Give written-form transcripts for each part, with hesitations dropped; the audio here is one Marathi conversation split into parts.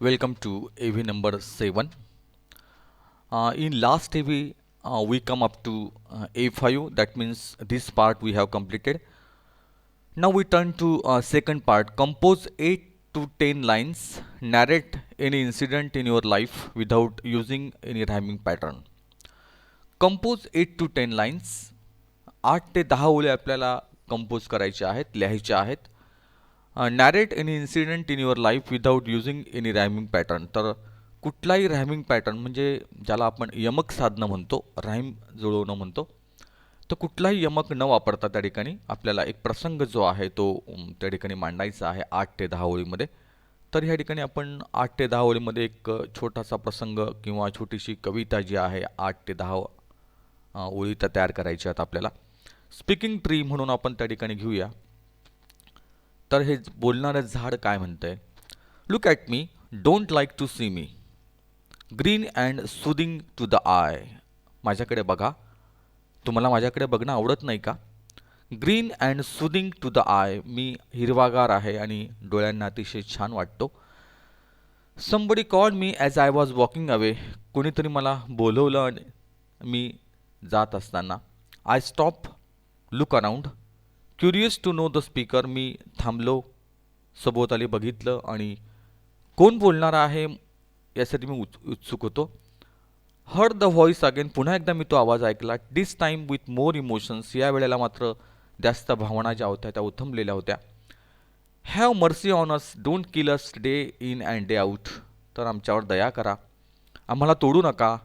Welcome to AV number 7. In last AV, we come up to A5. That means this part we have completed. Now we turn to second part. Compose 8 to 10 lines. Narrate any incident in your life without using any rhyming pattern. Compose 8 to 10 lines. 8 ते 10 ओळी आपल्याला कंपोज करायच्या आहेत, लिहायच्या आहेत. Narrate any incident in your life without using any rhyming pattern. तर कुठलाही रॅमिंग पॅटर्न म्हणजे ज्याला आपण यमक साधनं म्हणतो, राईम जुळवणं म्हणतो, तर कुठलाही यमक न वापरता त्या ठिकाणी आपल्याला एक प्रसंग जो आहे तो त्या ठिकाणी मांडायचा आहे 8 ते 10 ओळीमध्ये. तर ह्या ठिकाणी आपण 8 ते 10 ओळीमध्ये एक छोटासा प्रसंग किंवा छोटीशी कविता जी आहे 8 ते 10 ओळी त्या तयार करायच्या आहेत आपल्याला. स्पीकिंग ट्री म्हणून आपण त्या ठिकाणी घेऊया. तर हे बोलणारं झाड काय म्हणतंय? Look at me, don't like to see me, green and soothing to the eye. माझ्याकडे बघा, तुम्हाला माझ्याकडे बघणं आवडत नाही का? Green and soothing to the eye, मी हिरवागार आहे आणि डोळ्यांना अतिशय छान वाटतो. Somebody called me as I was walking away, कोणीतरी मला बोलवलं आणि मी जात असताना. I stop, look around, curious to know the speaker, मी थांबलो, सभोवताली बघितलं आणि कोण बोलणार आहे यासाठी मी उत्सुक होतो. हर्ड द व्हॉइस अगेन, पुन्हा एकदा मी तो आवाज ऐकला. दिस टाईम विथ मोर इमोशन्स, या वेळेला मात्र जास्त भावना ज्या होत्या त्या उथमलेल्या होत्या. Have mercy on us, don't kill us day in and day out, तर आमच्यावर दया करा, आम्हाला तोडू नका,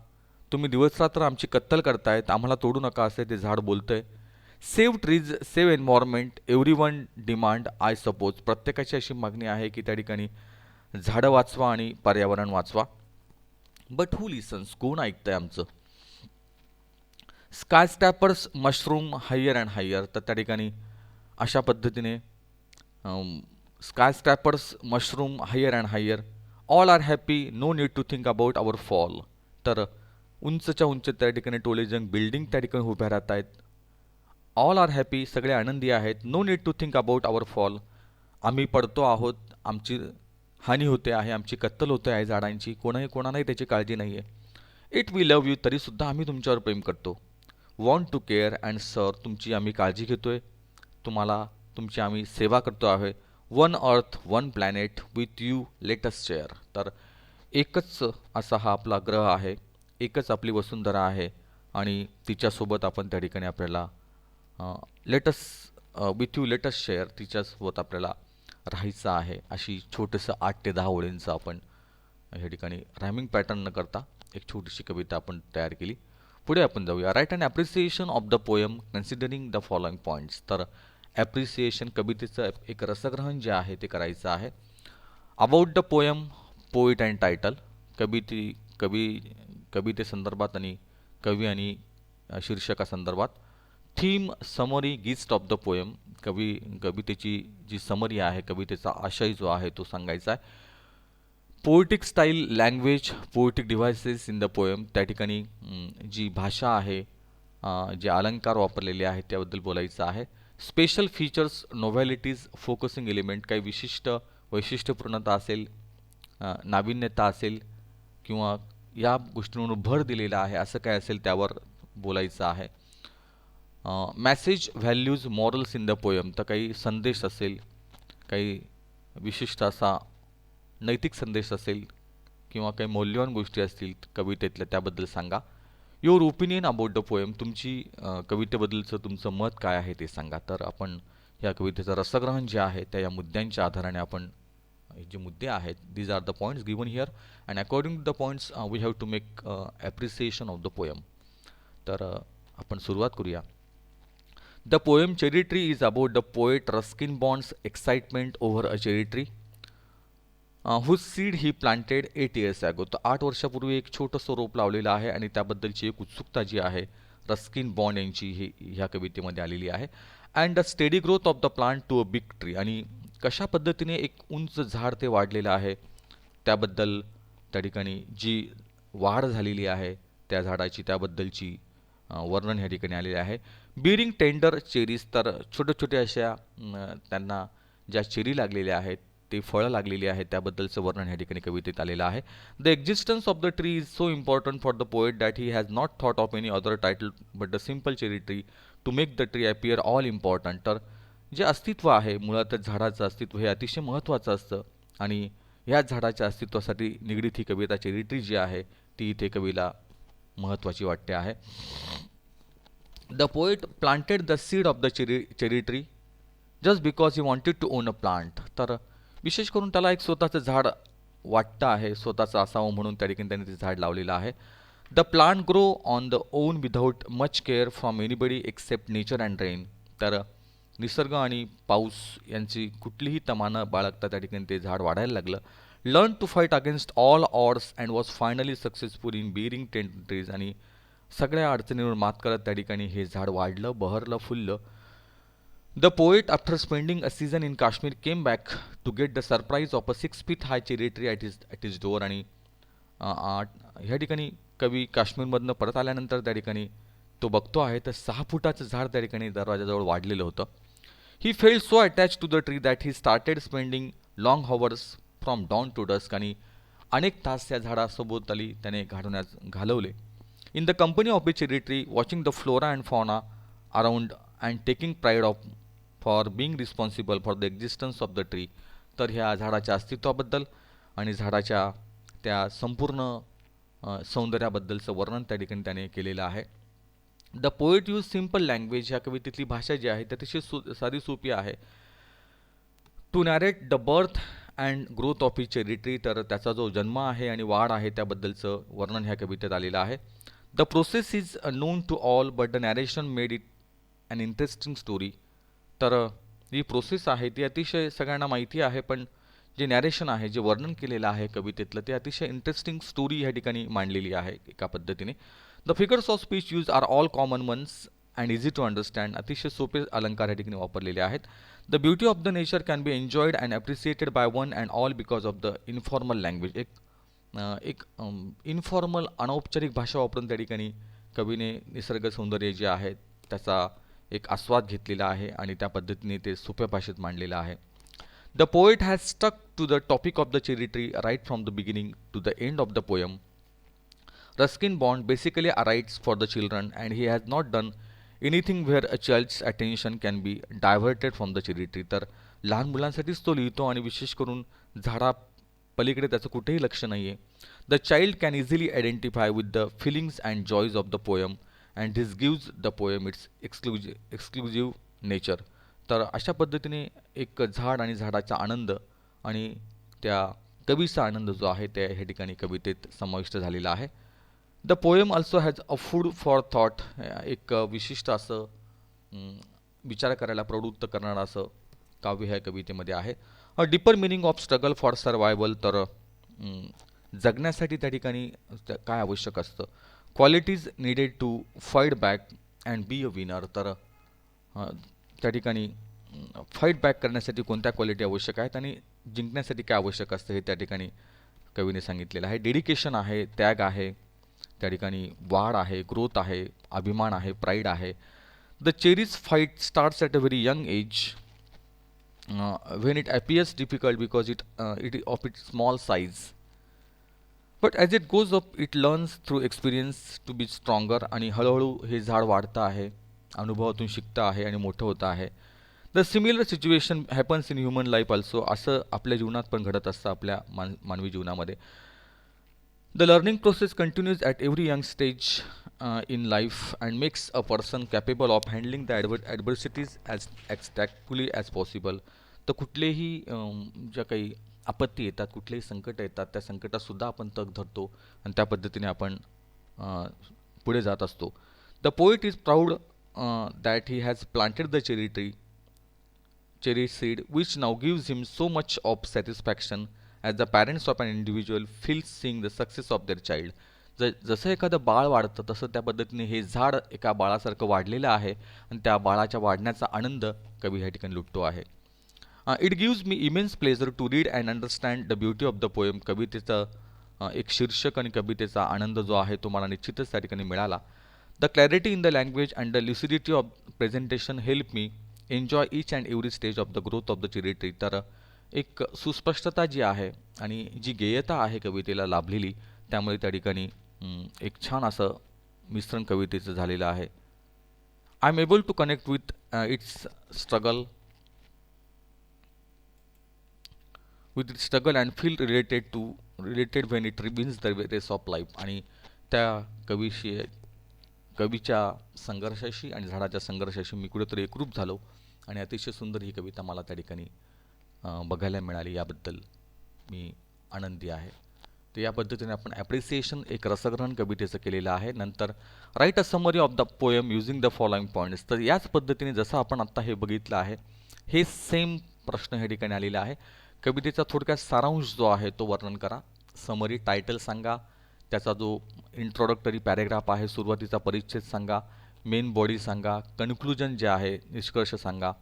तुम्ही दिवसरात्र आमची कत्तल करतायत, आम्हाला तोडू नका, असे ते झाड बोलतंय. Save trees, save environment, every one demand I suppose, प्रत्येकाची अशी मागणी आहे की त्या ठिकाणी झाडं वाचवा आणि पर्यावरण वाचवा. बट हू लिसन्स, कोण ऐकतंय आमचं? Skyscrapers mushroom higher and higher, तर त्या ठिकाणी अशा पद्धतीने skyscrapers mushroom higher and higher. All are happy, no need to think about our fall, तर उंचच्या उंच त्या ठिकाणी टोलेजंग बिल्डिंग त्या ठिकाणी उभ्या राहत आहेत. ऑल आर हॅपी, सगळे आनंदी आहेत. No need to think about our fall, आम्ही पडतो आहोत, आमची हानी होते आहे, आमची कत्तल होते आहे झाडांची, कोणालाही त्याची काळजी नाही आहे. इट वी लव्ह यू, तरीसुद्धा आम्ही तुमच्यावर प्रेम करतो. वॉन्ट टू केअर अँड सर्व, तुमची आम्ही काळजी घेतोय, तुम्हाला तुमची आम्ही सेवा करतो आहे. One earth one planet with you let us share, तर एकच असा हा आपला ग्रह आहे, एकच आपली वसुंधरा आहे आणि तिच्यासोबत आपण त्या ठिकाणी आपल्याला let's with you let's share, तिच्यासोबत आपल्याला राहायचं आहे. अशी छोटंसं 8 ते 10 ओळींचं आपण या ठिकाणी रॅमिंग पॅटर्न न करता एक छोटीशी कविता आपण तयार केली. पुढे आपण जाऊया. Write and appreciation of the poem considering the following points, तर ॲप्रिसिएशन कवितेचं एक रसग्रहण जे आहे ते करायचं आहे. About the poem, poet and title, कविते कवी कवितेसंदर्भात आणि कवी आणि शीर्षकासंदर्भात. Theme, summary, gist of the poem, कवितेची जी समरी आहे, कवितेचा आशय जो आहे तो सांगायचा आहे. Poetic style, language, poetic devices in the poem, त्या ठिकाणी जी भाषा आहे, जे अलंकार वापरलेले आहेत त्याबद्दल बोलायचं आहे. स्पेशल फीचर्स, नोव्हॅलिटीज, फोकसिंग एलिमेंट, काही विशिष्ट वैशिष्ट्यपूर्णता असेल, नाविन्यता असेल किंवा या गोष्टींवर भर दिलेला आहे असं काय असेल त्यावर बोलायचं आहे. Message, values, morals in the poem, तर काही संदेश असेल, काही विशिष्ट असा नैतिक संदेश असेल किंवा काही मौल्यवान गोष्टी असतील कवितेतल्या त्याबद्दल सांगा. Your opinion about the poem, तुमची कवितेबद्दलचं तुमचं मत काय आहे ते सांगा. तर आपण या कवितेचं रसग्रहण जे आहे त्या या मुद्द्यांच्या आधाराने आपण जे मुद्दे आहेत, these are the points given here and according to the points we have to make appreciation of the poem. तर आपण सुरुवात करूया. The poem cherry tree is about the poet Ruskin Bond's excitement over a cherry tree whose seed he planted 8 years ago, तर 8 वर्षापूर्वी एक छोटंसं रोप लावलेलं आहे आणि त्याबद्दलची एक उत्सुकता जी आहे रस्किन बॉन्ड यांची ही ह्या कवितेमध्ये आलेली आहे. And the steady growth of the plant to a big tree, आणि कशा पद्धतीने एक उंच झाड ते वाढलेलं आहे त्याबद्दल त्या ठिकाणी जी वाढ झालेली आहे त्या झाडाची त्याबद्दलची वर्णन ह्या ठिकाणी आलेले आहे. बिअरिंग टेंडर चेरीज, तर छोट्या छोट्या अशा त्यांना ज्या चेरी लागलेल्या आहेत ते फळं लागलेली आहेत त्याबद्दलचं वर्णन ह्या ठिकाणी कवितेत आलेलं आहे. The existence of the tree is so important for the poet that he has not thought of any other title but the simple cherry tree to make the tree appear all important. तर जे अस्तित्व आहे मुळातच झाडाचं अस्तित्व हे अतिशय महत्त्वाचं असतं आणि ह्याच झाडाच्या अस्तित्वासाठी निगडीत ही कविता चेरी ट्री जी आहे ती इथे कवीला महत्त्वाची वाटते आहे. The poet planted the seed of the cherry tree just because he wanted to own a plant. तर विशेष करून त्याला एक स्वतःचं झाड वाटतं आहे, स्वतःचं असावं म्हणून त्या ठिकाणी त्यांनी ते झाड लावलेलं आहे. The plant grow on the own without much care from anybody except nature and rain. तर निसर्ग आणि पाऊस यांची कुठलीही तमानं बाळगता त्या ठिकाणी ते झाड वाढायला लागलं. Learn to fight against all odds and was finally successful in bearing 10 trees. आणि सगळ्या अडचणींवर मात करत त्या ठिकाणी हे झाड वाढलं, बहरलं, फुललं. The poet after spending a season in Kashmir came back to get the surprise of a 6 feet high cherry tree at his door. आणि ह्या ठिकाणी कवी काश्मीरमधनं परत आल्यानंतर त्या ठिकाणी तो बघतो आहे तर 6 फुटाचं झाड त्या ठिकाणी दरवाजाजवळ वाढलेलं होतं. He felt so attach to the tree that he started spending long hours from dawn to dusk. आणि अनेक तास त्या झाडासोबतली त्याने घालवले. In the company of the cherry tree watching the flora and fauna around and taking pride of for being responsible for the existence of the tree. तर ह्या झाडाच्या अस्तित्वाबद्दल आणि झाडाच्या त्या संपूर्ण सौंदर्याबद्दलचं वर्णन त्या ठिकाणी त्याने केलेलं आहे. The poet use simple language. ह्या कवितेतली भाषा जी आहे ती अतिशय साधी सोपी आहे. To narrate the birth and growth of he cherry tree. तर त्याचा जो जन्म आहे आणि वाढ आहे त्याबद्दलचं वर्णन ह्या कवितेत आलेलं आहे. The process is known to all but the narration made it an interesting story. तर जी प्रोसेस आहे ती अतिशय सगळ्यांना माहिती आहे पण जे नॅरेशन आहे जे वर्णन केलेलं आहे कवितेतलं ते अतिशय इंटरेस्टिंग स्टोरी ह्या ठिकाणी मांडलेली आहे एका पद्धतीने. The figures of speech use are all common ones and easy to understand. अतिशय सोपे अलंकार या ठिकाणी वापरलेले आहेत. The beauty of the nature can be enjoyed and appreciated by one and all because of the informal language. एक इन्फॉर्मल अनौपचारिक भाषा वापरून त्या ठिकाणी कवीने निसर्ग सौंदर्य जे आहे त्याचा एक आस्वाद घेतलेला आहे आणि त्या पद्धतीने ते सोप्या भाषेत मांडलेलं आहे. The poet has stuck to the topic of the cherry tree right from the beginning to the end of the poem. Ruskin Bond basically writes for the children and he has not done anything where a child's attention can be diverted from the cherry tree. तर लहान मुलांसाठीच तो लिहितो आणि विशेष करून झाडा पलीकडे त्याचं कुठेही लक्ष नाही आहे. The child can easily identify with the feelings and joys of the poem and this gives the poem its exclusive nature. तर अशा पद्धतीने एक झाड आणि झाडाचा आनंद आणि त्या कवीचा आनंद जो आहे त्या ह्या ठिकाणी कवितेत समाविष्ट झालेला आहे. The poem also has a food for thought. एक विशिष्ट असं विचार करायला प्रवृत्त करणारं असं काव्य ह्या कवितेमध्ये आहे. A deeper meaning of struggle for survival. तर जगण्यासाठी त्या ठिकाणी काय आवश्यक असतं. Qualities needed to fight back and be a winner. तर त्या ठिकाणी फाईट बॅक करण्यासाठी कोणत्या क्वालिटी आवश्यक आहेत आणि जिंकण्यासाठी काय आवश्यक असतं हे त्या ठिकाणी कवीने सांगितलेलं आहे. डेडिकेशन आहे, त्याग आहे, त्या ठिकाणी वाढ आहे, ग्रोथ आहे, अभिमान आहे, प्राईड आहे. The cherry's fight starts at a very young age when it appears difficult because it of it small size but as it goes up it learns through experience to be stronger. आणि हळूहळू हे झाड वाढतं आहे, अनुभवातून शिकतं आहे आणि मोठं होतं आहे. The similar situation happens in human life also. असं आपल्या जीवनात पण घडत असतं आपल्या मानवी जीवनामध्ये. The learning process continues at every young stage in life and makes a person capable of handling the adversities as tactfully as possible. तर कुठलेही ज्या काही आपत्ती येतात, कुठलेही संकट येतात, त्या संकटातसुद्धा आपण तग धरतो आणि त्या पद्धतीने आपण पुढे जात असतो. The poet is proud that he has planted the cherry seed which now gives him so much of satisfaction as the parents of an individual feel seeing the success of their child. जसं एखादं बाळ वाढतं तसं त्या पद्धतीने हे झाड एका बाळासारखं वाढलेलं आहे आणि त्या बाळाच्या वाढण्याचा आनंद कवी ह्या ठिकाणी लुटतो आहे. It gives me immense pleasure to read and understand the beauty of the poem. कवितेचा एक शीर्षक आणि कवितेचा आनंद जो आहे तो मला निश्चितच त्या ठिकाणी मिळाला. The clarity in the language and the lucidity of presentation help me enjoy each and every stage of the growth of the cherry tree. तर एक सुस्पष्टता जी आहे आणि जी गेयता आहे कवितेला लाभलेली, त्यामुळे त्या ठिकाणी एक छान असं मिश्रण कवितेचं झालेलं आहे. I am able to connect with its struggle and feel related when it begins the race of life. आणि त्या कवीशी कवीच्या संघर्षाशी आणि झाडाच्या संघर्षाशी मी कुठेतरी एकरूप झालो आणि अतिशय सुंदर ही कविता मला त्या ठिकाणी बघायला मिळाली. याबद्दल मी आनंदी आहे. तर या पद्धतीने आपण ॲप्रिसिएशन एक रसग्रहण कवितेचं केलेलं आहे. नंतर right a summary of the poem using the following points. तर याच पद्धतीने जसं आपण आत्ता हे बघितलं आहे, हे सेम प्रश्न या ठिकाणी आलेला आहे. कवितेचा थोडक्यात सारांश जो आहे तो वर्णन करा. समरी टायटल सांगा, त्याचा जो इंट्रोडक्टरी पॅरेग्राफ आहे, सुरुवातीचा परिच्छेद सांगा, मेन बॉडी सांगा, कन्क्लुजन जे आहे निष्कर्ष सांगा.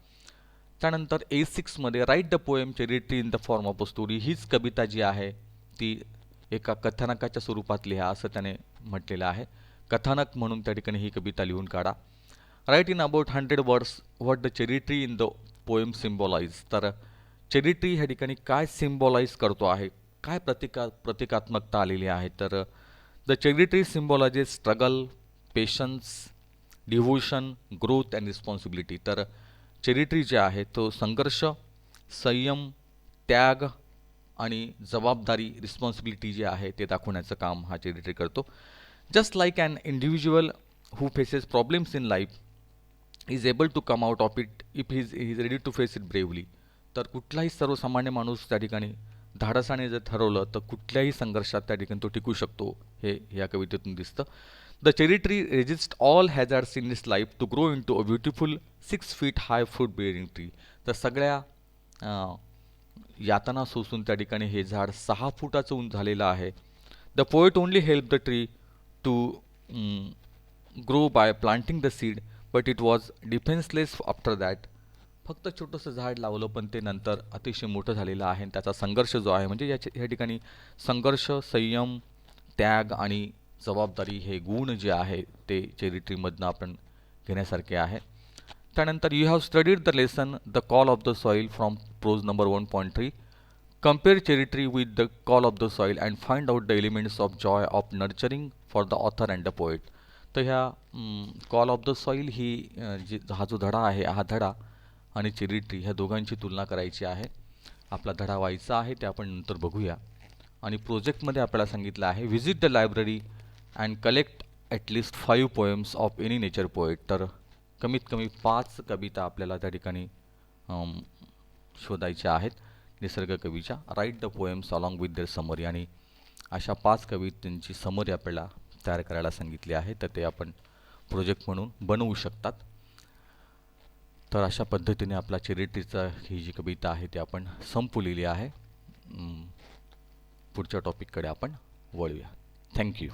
त्यानंतर A6मध्ये write the poem cherry tree in the form of a story. हीच कविता जी आहे ती एका कथानकाच्या स्वरूपात लिहा असं त्याने म्हटलेलं आहे. कथानक म्हणून त्या ठिकाणी ही कविता लिहून काढा. Write in about 100 words what the cherry tree in the poem symbolise. तर चेरिटी ह्या ठिकाणी काय सिम्बॉलाइज करतो आहे, काय प्रतिकात्मकता आलेली आहे. तर the cherry tree symbolises struggle, patience, devotion, growth and responsibility. तर चेरिटी जे आहे तो संघर्ष, संयम, त्याग आणि जबाबदारी, रिस्पॉन्सिबिलिटी जी आहे ते दाखवण्याचं काम हा चेरिटी करतो. Just like an individual who faces problems in life is able to come out of it if he is ready to face it bravely. तर कुठलाही सर्वसामान्य माणूस त्या ठिकाणी धाडसाने जर ठरवलं तर कुठल्याही संघर्षात त्या ठिकाणी तो टिकू शकतो, हे या कवितेतून दिसतं. The cherry tree resist all hazards in its life to grow into a beautiful 6 feet high fruit bearing tree. तर सगळ्या यातना सोसून त्या ठिकाणी हे झाड 6 फुटाचं उंच झालेलं आहे. The poet only help the tree to grow by planting the seed but it was defenceless after that. फक्त छोटंसं झाड लावलं पण ते नंतर अतिशय मोठं झालेलं आहे. आणि त्याचा संघर्ष जो आहे म्हणजे या ठिकाणी संघर्ष, संयम, त्याग आणि जबाबदारी हे गुण जे आहे ते चेरी ट्रीमधनं आपण घेण्यासारखे आहे. त्यानंतर you have studied the lesson the call of the soil from prose number 1.3. Compare cherry tree with the call of the soil and find out the elements of joy of nurturing for the author and the poet. तर ह्या कॉल ऑफ द सॉईल ही हा जो धडा आहे, हा धडा आणि चेरी ट्री ह्या दोघांची तुलना करायची आहे. आपला धडा व्हायचा आहे ते आपण नंतर बघूया. आणि प्रोजेक्टमध्ये आपल्याला सांगितलं आहे visit the library and collect at least 5 poems of any nature poet. तर कमीत कमी 5 कविता आपल्याला त्या ठिकाणी शोधायच्या आहेत निसर्ग कवीच्या. Write the poems along with their summary. आणि अशा 5 कवितांची समरी आपल्याला तयार करायला सांगितली आहे. तर ते आपण प्रोजेक्ट म्हणून बनवू शकतात. तर अशा पद्धतीने आपला चेरिटीचा ही जी कविता आहे ती आपण संपवलेली आहे. पुढच्या टॉपिककडे आपण वळूया. थँक्यू.